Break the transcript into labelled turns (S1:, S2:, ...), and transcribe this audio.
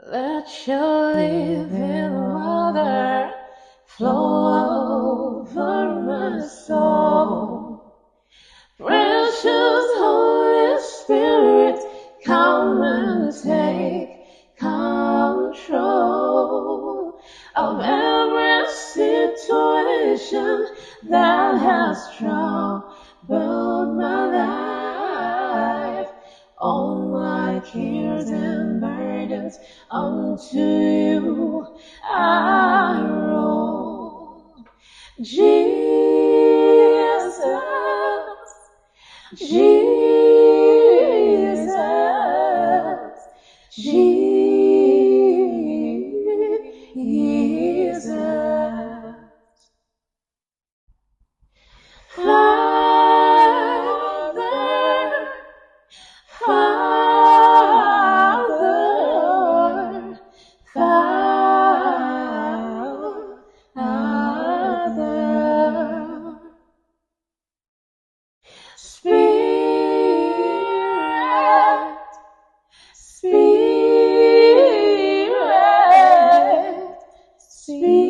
S1: Let your living water flow over my soul. Precious Holy Spirit, come and take control of every situation that has troubled my life. All my cares and burdens unto you I roll. Jesus, Jesus, Jesus. Father, Father, Father, Spirit, Spirit, Spirit.